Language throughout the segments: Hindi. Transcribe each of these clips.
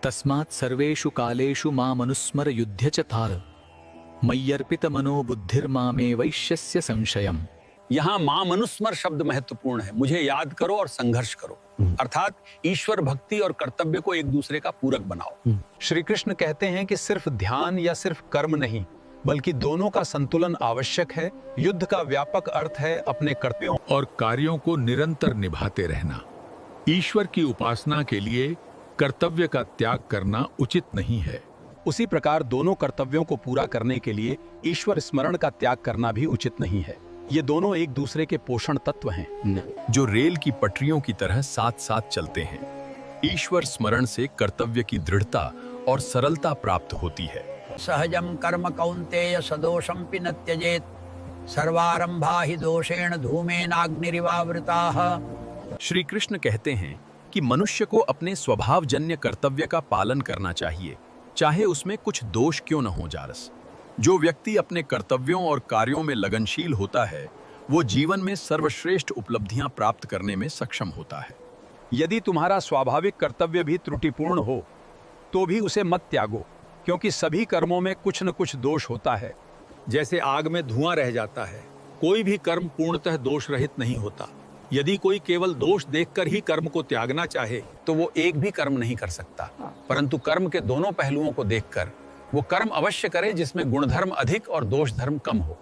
तस्मात् सर्वेषु कालेषु मामनुस्मर युध्य च तार मय्यर्पित मनो बुद्धिर्मामे वैश्यस्य संशयम्। यहाँ मां मनुस्मर शब्द महत्वपूर्ण है। मुझे याद करो और संघर्ष करो, अर्थात ईश्वर भक्ति और कर्तव्य को एक दूसरे का पूरक बनाओ। श्री कृष्ण कहते हैं कि सिर्फ ध्यान या सिर्फ कर्म नहीं, बल्कि दोनों का संतुलन आवश्यक है। युद्ध का व्यापक अर्थ है अपने कर्तव्यों और कार्यों को निरंतर निभाते रहना। ईश्वर की उपासना के लिए कर्तव्य का त्याग करना उचित नहीं है। उसी प्रकार दोनों कर्तव्यों को पूरा करने के लिए ईश्वर स्मरण का त्याग करना भी उचित नहीं है। ये दोनों एक दूसरे के पोषण तत्व हैं, जो रेल की पटरियों की तरह साथ साथ चलते हैं। ईश्वर स्मरण से कर्तव्य की दृढ़ता और सरलता प्राप्त होती है। सहजम कर्म कौन्तेय सदोषम न त्यजेत सर्वारंभा हि दोषेण धूमेनाग्निरिवावृताः। श्री कृष्ण कहते हैं कि मनुष्य को अपने स्वभावजन्य कर्तव्य का पालन करना चाहिए, चाहे उसमें कुछ दोष क्यों न हो। जारस, जो व्यक्ति अपने कर्तव्यों और कार्यों में लगनशील होता है, वो जीवन में सर्वश्रेष्ठ उपलब्धियां प्राप्त करने में सक्षम होता है। यदि तुम्हारा स्वाभाविक कर्तव्य भी त्रुटिपूर्ण हो तो भी उसे मत त्यागो, क्योंकि सभी कर्मों में कुछ न कुछ दोष होता है। जैसे आग में धुआं रह जाता है, कोई भी कर्म पूर्णतः दोष रहित नहीं होता। यदि कोई केवल दोष देखकर ही कर्म को त्यागना चाहे तो वो एक भी कर्म नहीं कर सकता, परंतु कर्म के दोनों पहलुओं को देखकर वो कर्म अवश्य करे जिसमें गुणधर्म अधिक और दोष धर्म कम हो।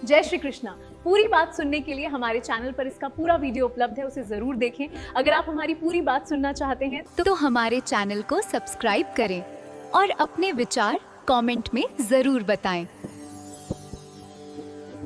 जय श्री कृष्णा। पूरी बात सुनने के लिए हमारे चैनल पर इसका पूरा वीडियो उपलब्ध है, उसे जरूर देखें। अगर आप हमारी पूरी बात सुनना चाहते हैं तो हमारे चैनल को सब्सक्राइब करें और अपने विचार कमेंट में जरूर बताएं।